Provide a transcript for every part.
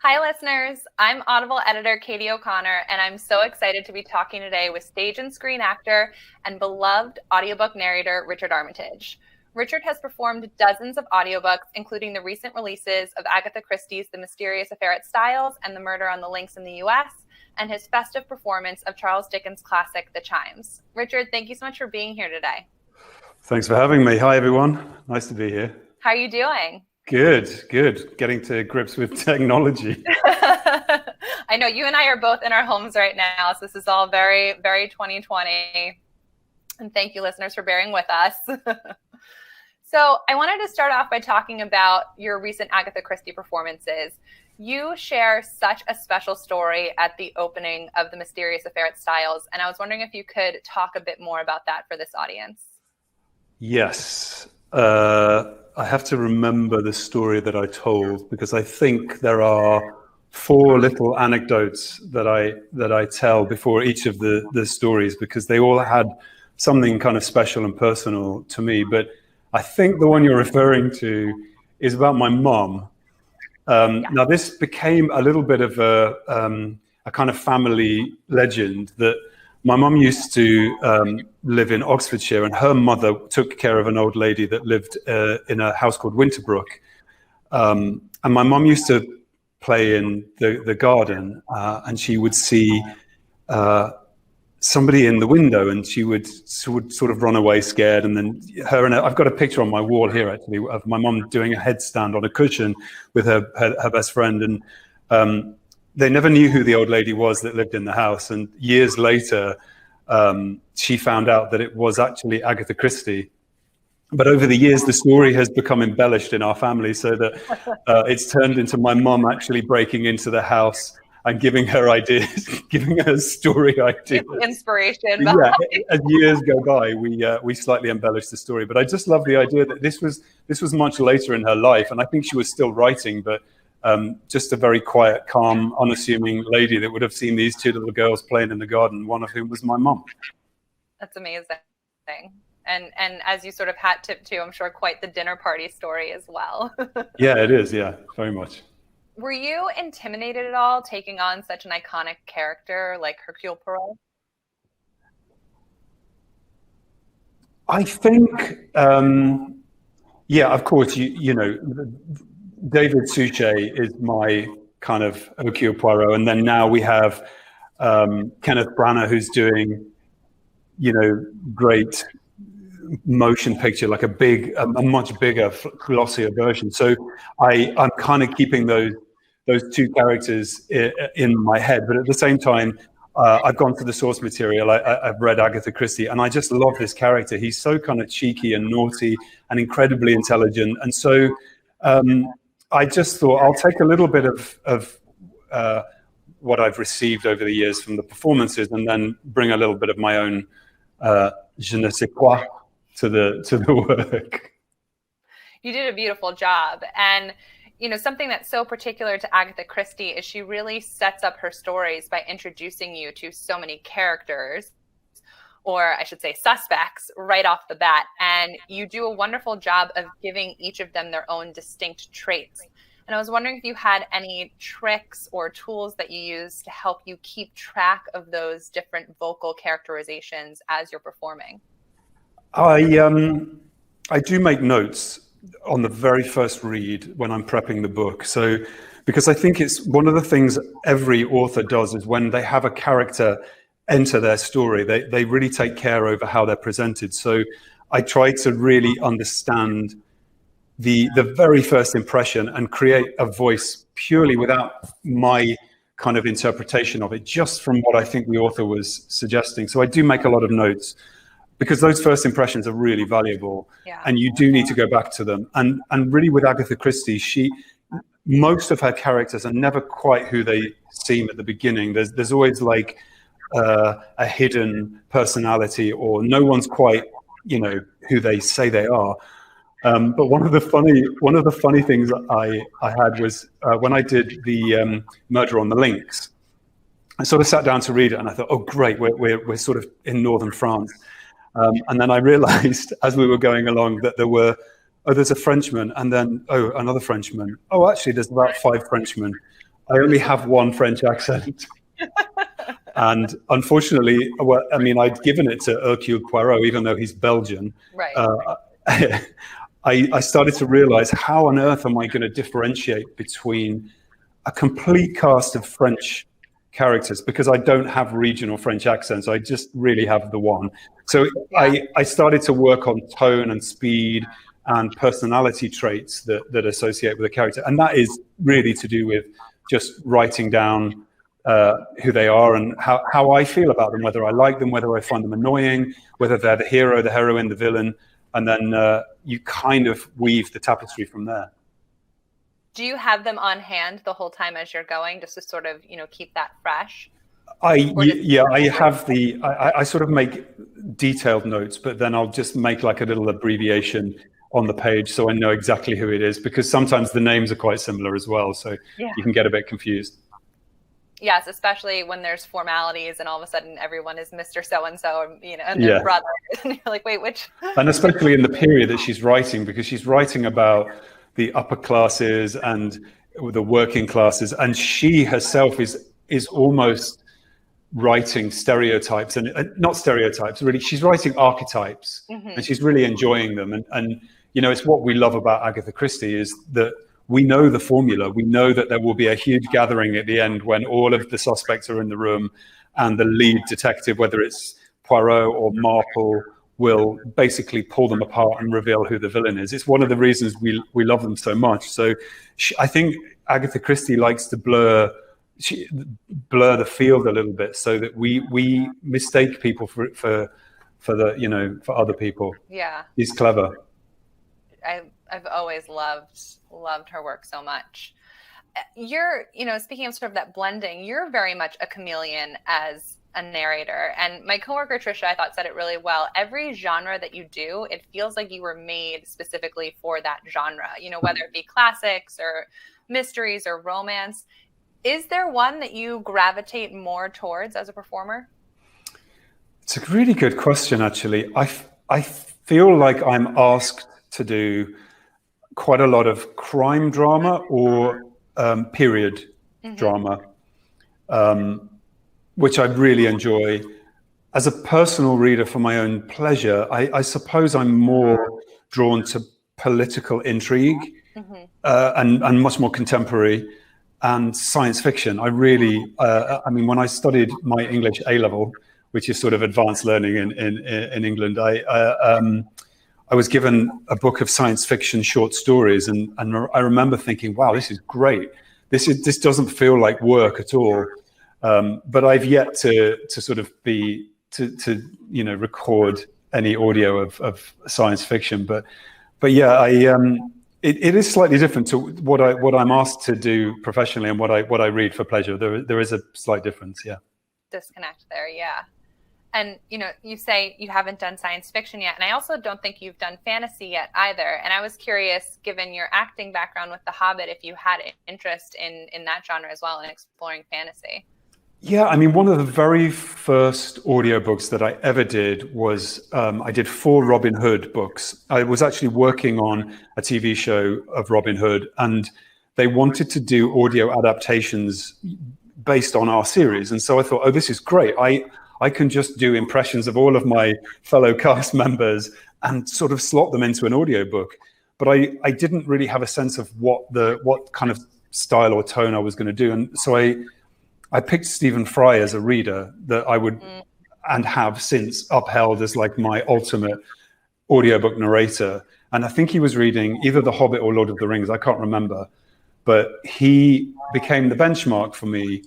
Hi, listeners. I'm Audible editor Katie O'Connor, and I'm so excited to be talking today with stage and screen actor and beloved audiobook narrator Richard Armitage. Richard has performed dozens of audiobooks, including the recent releases of Agatha Christie's The Mysterious Affair at Styles and The Murder on the Links in the U.S., and his festive performance of Charles Dickens' classic, The Chimes. Richard, thank you so much for being here today. Thanks for having me. Hi, everyone. Nice to be here. How are you doing? Good. Getting to grips with technology. I know you and I are both in our homes right now, so this is all very, very 2020. And thank you, listeners, for bearing with us. So I wanted to start off by talking about your recent Agatha Christie performances. You share such a special story at the opening of The Mysterious Affair at Styles, and I was wondering if you could talk a bit more about that for this audience. Yes. I have to remember the story that I told, because I think there are 4 little anecdotes that I tell before each of the stories, because they all had something kind of special and personal to me. But I think the one you're referring to is about my mom. Now, this became a little bit of a kind of family legend that my mum used to live in Oxfordshire, and her mother took care of an old lady that lived in a house called Winterbrook. And my mum used to play in the garden, and she would see somebody in the window, and she would sort of run away scared. And then I've got a picture on my wall here, actually, of my mum doing a headstand on a cushion with her best friend. And they never knew who the old lady was that lived in the house. And years later, she found out that it was actually Agatha Christie. But over the years, the story has become embellished in our family, so that it's turned into my mum actually breaking into the house and giving her ideas, giving her story ideas. Inspiration. Yeah, as years go by, we slightly embellish the story. But I just love the idea that this was much later in her life, and I think she was still writing, but just a very quiet, calm, unassuming lady that would have seen these 2 little girls playing in the garden, one of whom was my mum. That's amazing. And as you sort of hat tip to, I'm sure quite the dinner party story as well. Yeah, it is. Yeah, very much. Were you intimidated at all taking on such an iconic character like Hercule Poirot? I think, yeah, of course, you know, David Suchet is my kind of Hercule Poirot, and then now we have Kenneth Branagh, who's doing, you know, great motion picture, like a much bigger, glossier version. So I'm kind of keeping those 2 characters in my head, but at the same time, I've gone through the source material. I've read Agatha Christie, and I just love this character. He's so kind of cheeky and naughty and incredibly intelligent, and so I just thought I'll take a little bit of what I've received over the years from the performances, and then bring a little bit of my own je ne sais quoi to the work. You did a beautiful job. And you know, something that's so particular to Agatha Christie is she really sets up her stories by introducing you to so many characters, or I should say suspects, right off the bat. And you do a wonderful job of giving each of them their own distinct traits. And I was wondering if you had any tricks or tools that you use to help you keep track of those different vocal characterizations as you're performing. I do make notes on the very first read when I'm prepping the book. So, because I think it's one of the things every author does is when they have a character enter their story, they really take care over how they're presented. So I try to really understand the very first impression and create a voice purely without my kind of interpretation of it, just from what I think the author was suggesting. So I do make a lot of notes, because those first impressions are really valuable, and you do need to go back to them. And really with Agatha Christie, most of her characters are never quite who they seem at the beginning. There's always like a hidden personality, or no one's quite, you know, who they say they are. But one of the funny things I had was when I did the Murder on the Links, I sort of sat down to read it, and I thought, oh great, we're sort of in northern France. And then I realized as we were going along that there's a Frenchman, and then, another Frenchman. Oh, actually, there's about 5 Frenchmen. I only have one French accent. And unfortunately, well, I mean, I'd given it to Hercule Poirot, even though he's Belgian. Right. I started to realize, how on earth am I going to differentiate between a complete cast of French characters, because I don't have regional French accents. I just really have the one. So I started to work on tone and speed and personality traits that associate with a character. And that is really to do with just writing down who they are and how I feel about them, whether I like them, whether I find them annoying, whether they're the hero, the heroine, the villain. And then you kind of weave the tapestry from there. Do you have them on hand the whole time as you're going, just to sort of, keep that fresh? I sort of make detailed notes, but then I'll just make like a little abbreviation on the page so I know exactly who it is, because sometimes the names are quite similar as well. So you can get a bit confused. Yes, especially when there's formalities and all of a sudden everyone is Mr. So-and-so, and their brother. And you're like, wait, which? And especially in the period that she's writing, because she's writing about the upper classes and the working classes. And she herself is almost writing stereotypes, and not stereotypes, really. She's writing archetypes, and she's really enjoying them. And it's what we love about Agatha Christie, is that we know the formula. We know that there will be a huge gathering at the end when all of the suspects are in the room, and the lead detective, whether it's Poirot or Marple, will basically pull them apart and reveal who the villain is. It's one of the reasons we love them so much. So I think Agatha Christie likes to blur the field a little bit, so that we mistake people for other people. Yeah, he's clever. I've always loved her work so much. You're, speaking of sort of that blending, you're very much a chameleon as a narrator. And my coworker Trisha, I thought, said it really well. Every genre that you do, it feels like you were made specifically for that genre, whether it be classics or mysteries or romance. Is there one that you gravitate more towards as a performer? It's a really good question, actually. I feel like I'm asked to do quite a lot of crime drama or period drama, which I really enjoy. As a personal reader for my own pleasure, I suppose I'm more drawn to political intrigue and much more contemporary, and science fiction. I really, when I studied my English A-level, which is sort of advanced learning in England, I was given a book of science fiction short stories, and I remember thinking, wow, this is great. This doesn't feel like work at all. But I've yet to sort of record any audio of science fiction. But yeah, it is slightly different to what I'm asked to do professionally and what I read for pleasure. There is a slight difference, yeah. Disconnect there, yeah. And, you say you haven't done science fiction yet. And I also don't think you've done fantasy yet either. And I was curious, given your acting background with The Hobbit, if you had interest in that genre as well, in exploring fantasy. Yeah, one of the very first audiobooks that I ever did was, I did 4 Robin Hood books. I was actually working on a TV show of Robin Hood, and they wanted to do audio adaptations based on our series. And so I thought, oh, this is great. I can just do impressions of all of my fellow cast members and sort of slot them into an audiobook. But I didn't really have a sense of what kind of style or tone I was going to do. And so I picked Stephen Fry as a reader that I would and have since upheld as like my ultimate audiobook narrator. And I think he was reading either The Hobbit or Lord of the Rings. I can't remember. But he became the benchmark for me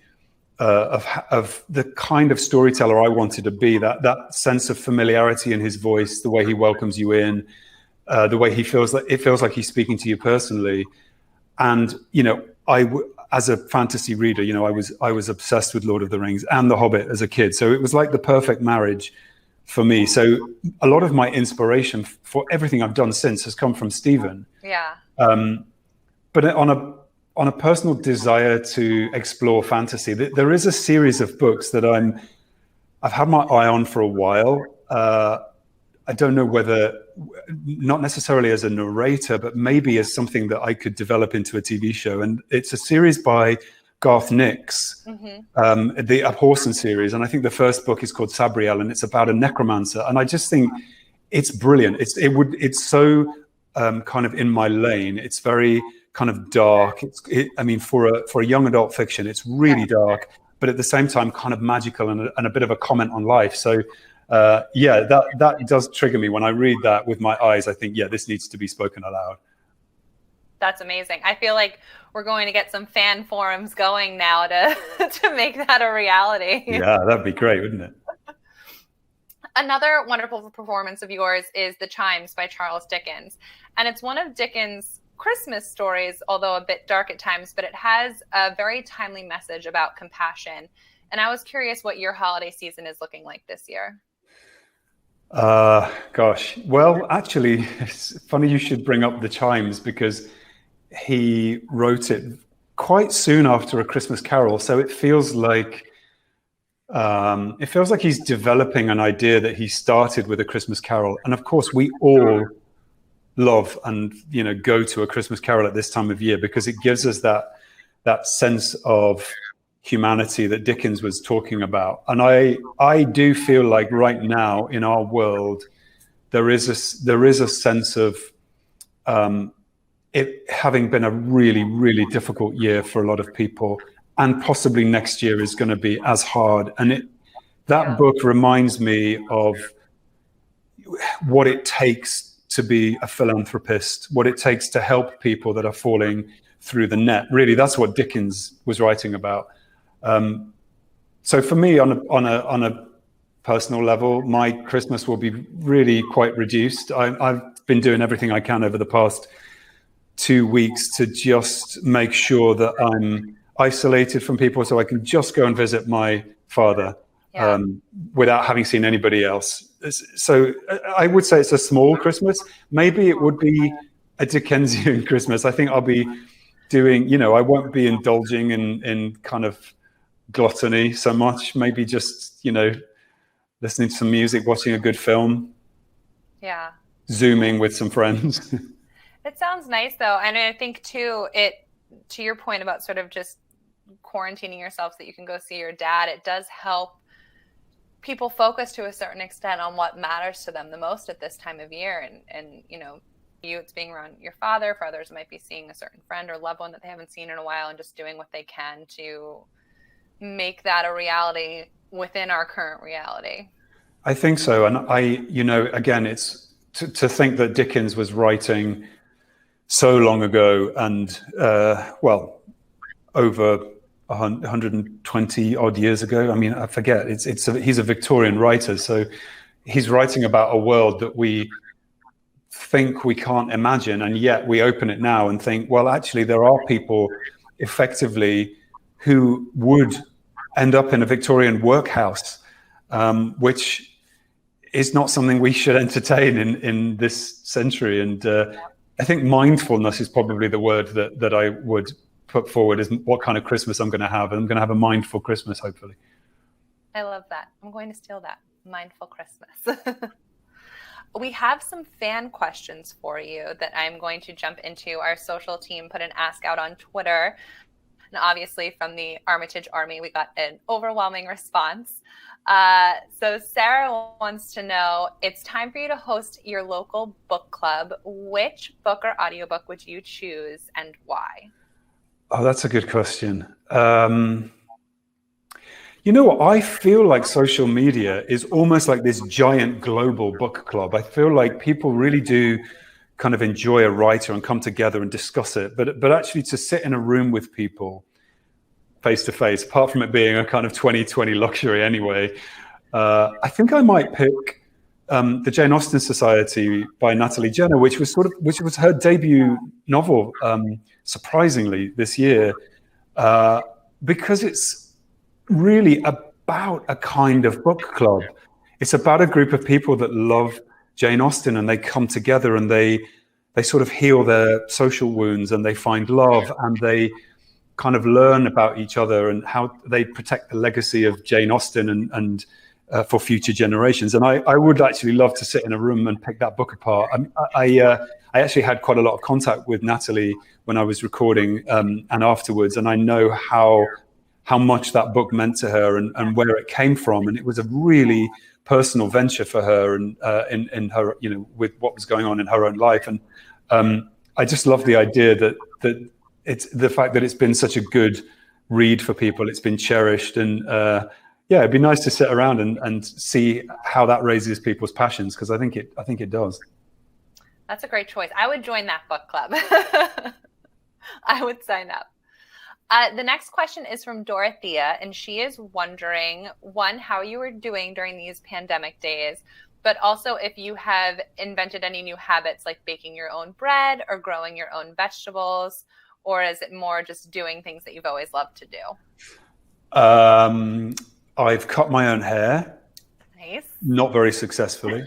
of the kind of storyteller I wanted to be, that sense of familiarity in his voice, the way he welcomes you in, the way it feels like he's speaking to you personally. And, as a fantasy reader, I was obsessed with Lord of the Rings and The Hobbit as a kid. So it was like the perfect marriage for me. So a lot of my inspiration for everything I've done since has come from Stephen. Yeah. But on a personal desire to explore fantasy, there is a series of books that I've had my eye on for a while. I don't know whether, not necessarily as a narrator, but maybe as something that I could develop into a TV show. And it's a series by Garth Nix, the Abhorsen series, and I think the first book is called Sabriel, and it's about a necromancer. And I just think it's brilliant. It's so kind of in my lane. It's very kind of dark. I mean, for a young adult fiction, it's really dark, but at the same time, kind of magical and a bit of a comment on life. So, that does trigger me when I read that with my eyes. I think, this needs to be spoken aloud. That's amazing. I feel like we're going to get some fan forums going now to make that a reality. Yeah, that'd be great, wouldn't it? Another wonderful performance of yours is The Chimes by Charles Dickens. And it's one of Dickens' Christmas stories, although a bit dark at times, but it has a very timely message about compassion. And I was curious what your holiday season is looking like this year. Gosh. Well, actually, it's funny you should bring up The Chimes, because he wrote it quite soon after A Christmas Carol. So it feels like he's developing an idea that he started with A Christmas Carol. And of course, we all love and go to A Christmas Carol at this time of year, because it gives us that sense of humanity that Dickens was talking about. And I do feel like right now in our world there is a sense of it having been a really, really difficult year for a lot of people, and possibly next year is going to be as hard. And that book reminds me of what it takes to be a philanthropist, what it takes to help people that are falling through the net. Really, that's what Dickens was writing about. So for me, on a personal level, my Christmas will be really quite reduced. I've been doing everything I can over the past 2 weeks to just make sure that I'm isolated from people, so I can just go and visit my father without having seen anybody else. So I would say it's a small Christmas. Maybe it would be a Dickensian Christmas. I think I'll be doing, I won't be indulging in kind of gluttony so much. Maybe just, listening to some music, watching a good film. Yeah. Zooming with some friends. It sounds nice, though. And I think, too, to your point about sort of just quarantining yourself so that you can go see your dad, it does help people focus to a certain extent on what matters to them the most at this time of year. And it's being around your father. For others, it might be seeing a certain friend or loved one that they haven't seen in a while, and just doing what they can to make that a reality within our current reality. I think so. And again, it's to think that Dickens was writing so long ago, and over 120 odd years ago. I mean, I forget. He's a Victorian writer, so he's writing about a world that we think we can't imagine, and yet we open it now and think, well, actually, there are people effectively who would end up in a Victorian workhouse, which is not something we should entertain in this century. And I think mindfulness is probably the word that I would put forward as what kind of Christmas I'm going to have. And I'm going to have a mindful Christmas, hopefully. I love that. I'm going to steal that. Mindful Christmas. We have some fan questions for you that I'm going to jump into. Our social team put an ask out on Twitter. And obviously from the Armitage Army, we got an overwhelming response. So Sarah wants to know, it's time for you to host your local book club. Which book or audiobook would you choose and why? Oh, that's a good question. You know what? I feel like social media is almost like this giant global book club. I feel like people really do kind of enjoy a writer and come together and discuss it. But actually to sit in a room with people face to face, apart from it being a kind of 2020 luxury anyway, I think I might pick the Jane Austen Society by Natalie Jenner, which was her debut novel, surprisingly, this year, because it's really about a kind of book club. It's about a group of people that love Jane Austen, and they come together and they sort of heal their social wounds, and they find love, and they kind of learn about each other and how they protect the legacy of Jane Austen, and for future generations. And I would actually love to sit in a room and pick that book apart. I actually had quite a lot of contact with Natalie when I was recording and afterwards, and I know how much that book meant to her and where it came from. And it was a really personal venture for her, and in her, with what was going on in her own life. And I just love the idea that it's the fact that it's been such a good read for people. It's been cherished, and it'd be nice to sit around and see how that raises people's passions, because I think it does. That's a great choice. I would join that book club. I would sign up. The next question is from Dorothea, and she is wondering, one, how you were doing during these pandemic days, but also if you have invented any new habits like baking your own bread or growing your own vegetables, or is it more just doing things that you've always loved to do? I've cut my own hair. Nice. Not very successfully.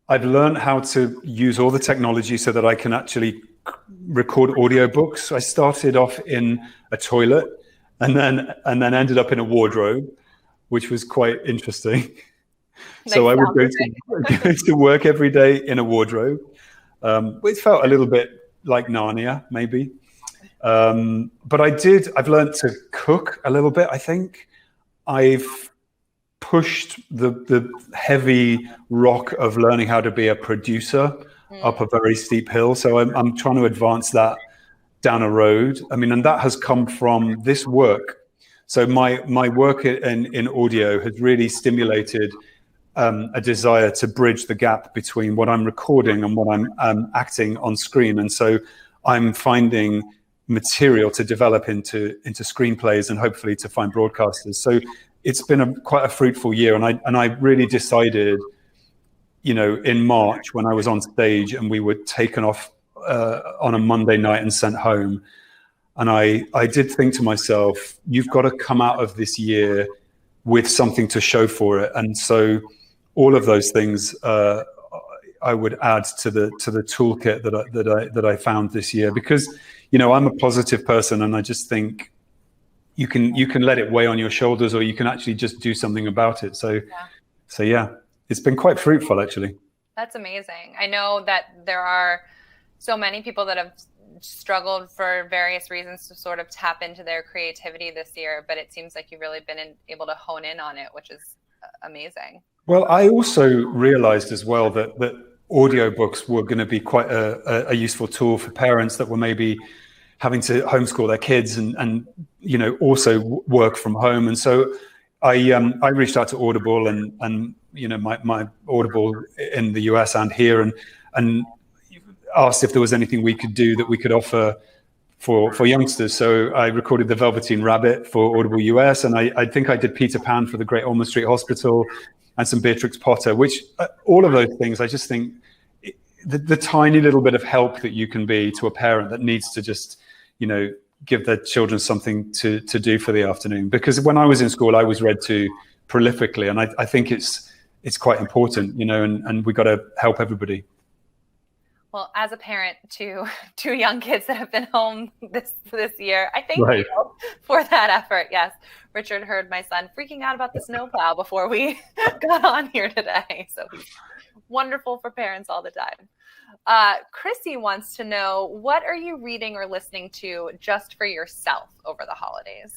I've learned how to use all the technology so that I can actually record audiobooks. I started off in a toilet and then ended up in a wardrobe, which was quite interesting. So I would go to work every day in a wardrobe. It felt a little bit like Narnia, maybe. But I've learned to cook a little bit, I think. I've pushed the heavy rock of learning how to be a producer up a very steep hill. So I'm trying to advance that down a road. I mean, and that has come from this work. So my work in audio has really stimulated a desire to bridge the gap between what I'm recording and what I'm acting on screen. And so I'm finding material to develop into screenplays and hopefully to find broadcasters. So it's been quite a fruitful year. And I really decided, in March when I was on stage and we were taken off on a Monday night and sent home. And I did think to myself, you've got to come out of this year with something to show for it. And so all of those things I would add to the toolkit that I found this year, because I'm a positive person, and I just think you can let it weigh on your shoulders, or you can actually just do something about it. So it's been quite fruitful, actually. That's amazing. I know that there are so many people that have struggled for various reasons to sort of tap into their creativity this year, but it seems like you've really been able to hone in on it, which is amazing. Well, I also realized as well that audiobooks were going to be quite a useful tool for parents that were maybe having to homeschool their kids and also work from home. And so I reached out to Audible and my Audible in the US and here and asked if there was anything we could do that we could offer for youngsters. So I recorded The Velveteen Rabbit for Audible US, and I think I did Peter Pan for the Great Ormond Street Hospital, and some Beatrix Potter, which all of those things, I just think the tiny little bit of help that you can be to a parent that needs to just, give their children something to do for the afternoon. Because when I was in school, I was read to prolifically, and I think it's quite important, and we got to help everybody. Well, as a parent to two young kids that have been home this year, I thank you for that effort. Yes, Richard heard my son freaking out about the snowplow before we got on here today. So he's wonderful for parents all the time. Chrissy wants to know, what are you reading or listening to just for yourself over the holidays?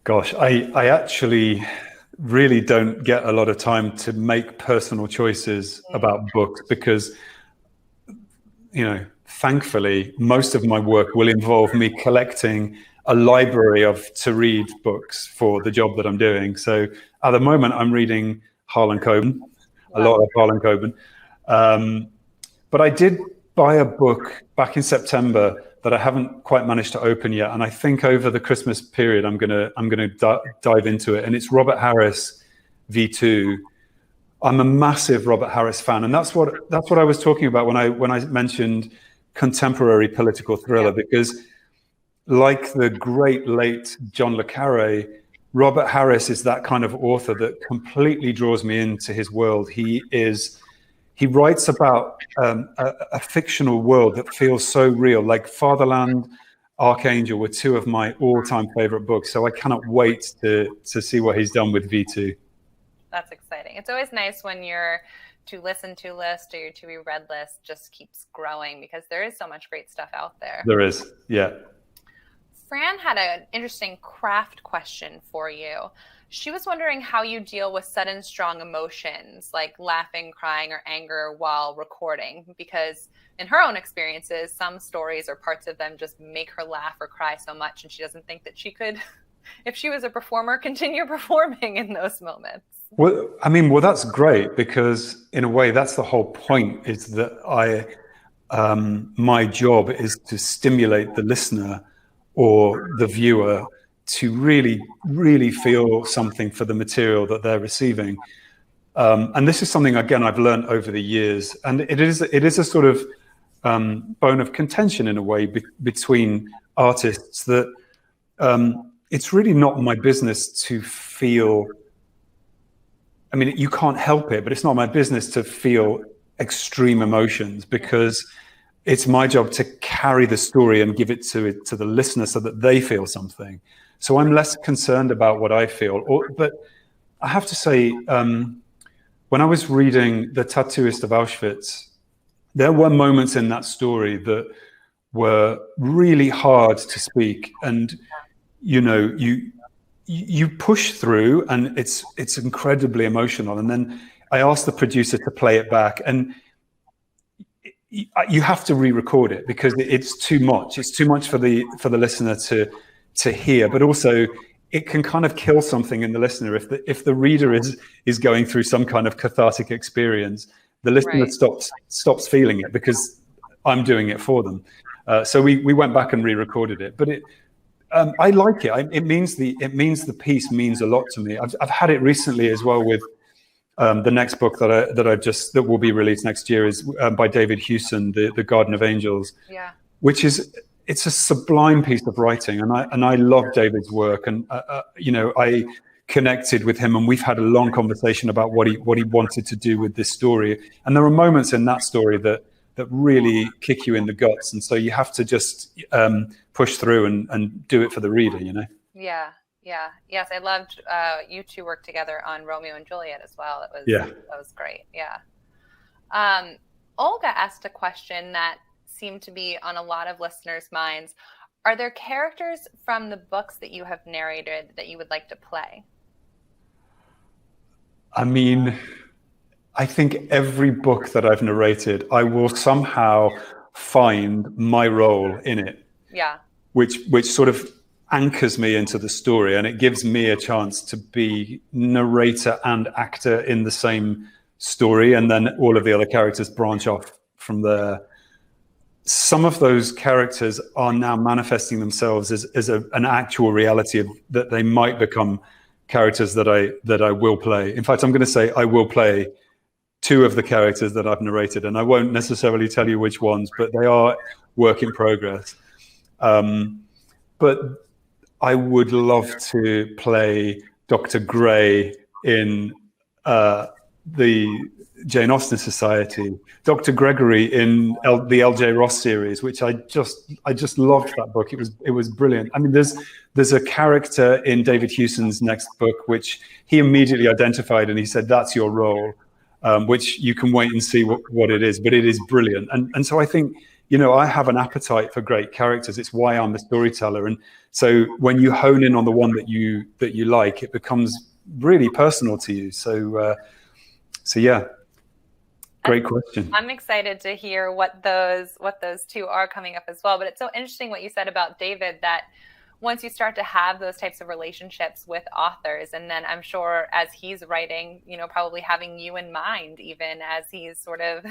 Gosh, I actually really don't get a lot of time to make personal choices about books because thankfully, most of my work will involve me collecting a library of to-read books for the job that I'm doing. So at the moment, I'm reading Harlan Coben, a lot of Harlan Coben. But I did buy a book back in September that I haven't quite managed to open yet, and I think over the Christmas period, I'm gonna dive into it. And it's Robert Harris, V2. I'm a massive Robert Harris fan, and that's what I was talking about when I mentioned contemporary political thriller, because like the great late John le Carré, Robert Harris is that kind of author that completely draws me into his world. He writes about a fictional world that feels so real, like Fatherland. Archangel were two of my all-time favorite books. So I cannot wait to see what he's done with V2. That's exciting. It's always nice when your to listen to list or your to be read list just keeps growing, because there is so much great stuff out there. There is, yeah. Fran had an interesting craft question for you. She was wondering how you deal with sudden strong emotions like laughing, crying, or anger while recording, because in her own experiences, some stories or parts of them just make her laugh or cry so much, and she doesn't think that she could, if she was a performer, continue performing in those moments. Well, I mean, well, that's great, because in a way, that's the whole point, is that my job is to stimulate the listener or the viewer to really, really feel something for the material that they're receiving. And this is something, again, I've learned over the years. And it is a sort of bone of contention in a way between artists, that it's really not my business to feel, I mean, you can't help it, but it's not my business to feel extreme emotions, because it's my job to carry the story and give it to the listener so that they feel something. So I'm less concerned about what I feel. But I have to say, when I was reading The Tattooist of Auschwitz, there were moments in that story that were really hard to speak. And, you know, you push through, and it's incredibly emotional. And then I asked the producer to play it back, and you have to re-record it, because it's too much. It's too much for the listener to hear, but also it can kind of kill something in the listener if the reader is going through some kind of cathartic experience. The listener stops feeling it, because I'm doing it for them. So we went back and re-recorded it, but I like it. It means the piece means a lot to me. I've had it recently as well with the next book that will be released next year is by David Hewson, the Garden of Angels. Yeah. Which it's a sublime piece of writing, and I love David's work, and you know, I connected with him, and we've had a long conversation about what he wanted to do with this story. And there are moments in that story that really kick you in the guts, and so you have to just push through and do it for the reader, you know. Yes, I loved you two work together on Romeo and Juliet as well. That was great. Olga asked a question that seemed to be on a lot of listeners' minds. Are there characters from the books that you have narrated that you would like to play? I mean, I think every book that I've narrated, I will somehow find my role in it. Yeah. Which sort of anchors me into the story, and it gives me a chance to be narrator and actor in the same story, and then all of the other characters branch off from there. Some of those characters are now manifesting themselves as an actual reality that they might become characters that I will play. In fact, I'm going to say I will play two of the characters that I've narrated, and I won't necessarily tell you which ones, but they are work in progress. But I would love to play Dr. Gray in the Jane Austen Society, Dr. Gregory in the L.J. Ross series, which I just loved that book. It was brilliant. I mean, there's a character in David Hewson's next book which he immediately identified, and he said, "That's your role," which you can wait and see what it is, but it is brilliant. And so I think, you know, I have an appetite for great characters. It's why I'm a storyteller. And so when you hone in on the one that you like, it becomes really personal to you. So yeah, great question. I'm excited to hear what those two are coming up as well. But it's so interesting what you said about David, that once you start to have those types of relationships with authors, and then I'm sure as he's writing, you know, probably having you in mind, even as he's sort of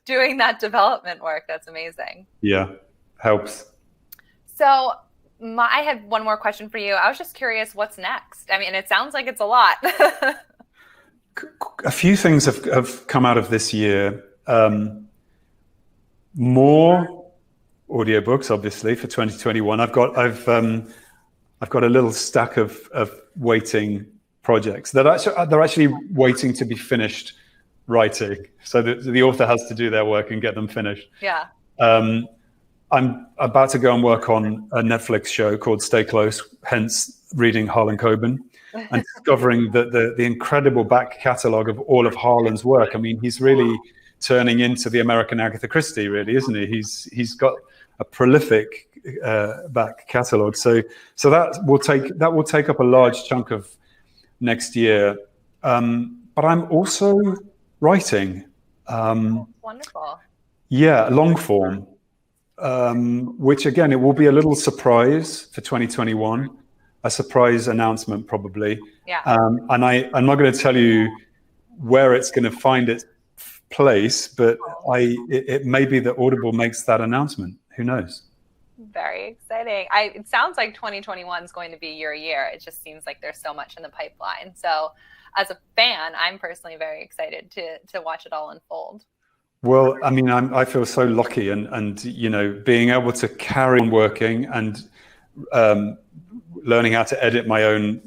doing that development work. That's amazing. Yeah, helps. So I had one more question for you. I was just curious, what's next? I mean, it sounds like it's a lot. A few things have come out of this year. More audiobooks, obviously, for 2021. I've got a little stack of waiting projects that they're actually waiting to be finished writing, so that the author has to do their work and get them finished. Yeah. I'm about to go and work on a Netflix show called Stay Close, hence reading Harlan Coben and discovering the incredible back catalogue of all of Harlan's work. I mean, he's really turning into the American Agatha Christie, really, isn't he? He's got a prolific back catalogue. So that will take up a large chunk of next year. But I'm also writing. Wonderful. Yeah, long form, which again, it will be a little surprise for 2021, a surprise announcement probably. Yeah. And I'm not going to tell you where it's going to find its place, but it may be that Audible makes that announcement. Who knows? Very exciting. It sounds like 2021 is going to be your year. It just seems like there's so much in the pipeline. So as a fan, I'm personally very excited to watch it all unfold. Well, I mean, I feel so lucky, and you know, being able to carry on working and learning how to edit my own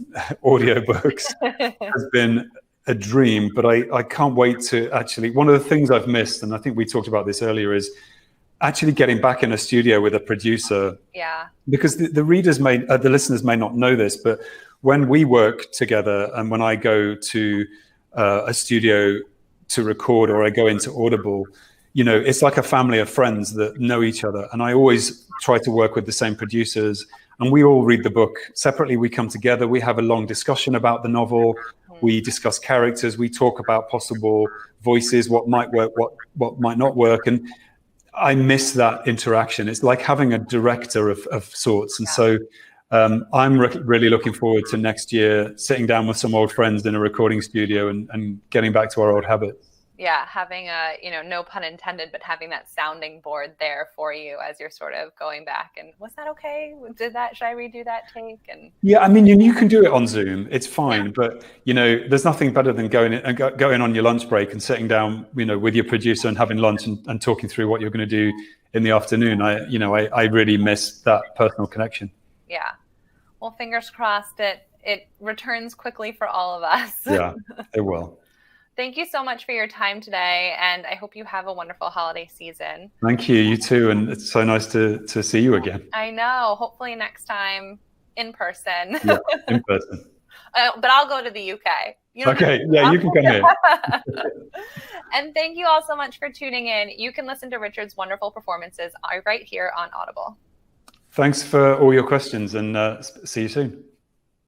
audiobooks has been a dream. But I can't wait to actually. One of the things I've missed, and I think we talked about this earlier, is actually getting back in a studio with a producer. Yeah. Because the listeners may not know this, but when we work together and when I go to a studio to record or I go into Audible, you know, it's like a family of friends that know each other. And I always try to work with the same producers, and we all read the book separately. We come together, we have a long discussion about the novel. We discuss characters, we talk about possible voices, what might work, what might not work. And I miss that interaction. It's like having a director of sorts. And so I'm really looking forward to next year, sitting down with some old friends in a recording studio and getting back to our old habits. Yeah, having no pun intended, but having that sounding board there for you as you're sort of going back and was that okay? Should I redo that take? And yeah, I mean, you can do it on Zoom. It's fine, yeah. But you know, there's nothing better than going on your lunch break and sitting down, you know, with your producer and having lunch and talking through what you're going to do in the afternoon. I really miss that personal connection. Yeah. Well, fingers crossed it returns quickly for all of us. Yeah, it will. Thank you so much for your time today, and I hope you have a wonderful holiday season. Thank you. You too, and it's so nice to see you again. I know. Hopefully next time in person. Yeah, in person. But I'll go to the UK. Okay, yeah, you can come here. And thank you all so much for tuning in. You can listen to Richard's wonderful performances right here on Audible. Thanks for all your questions, and see you soon.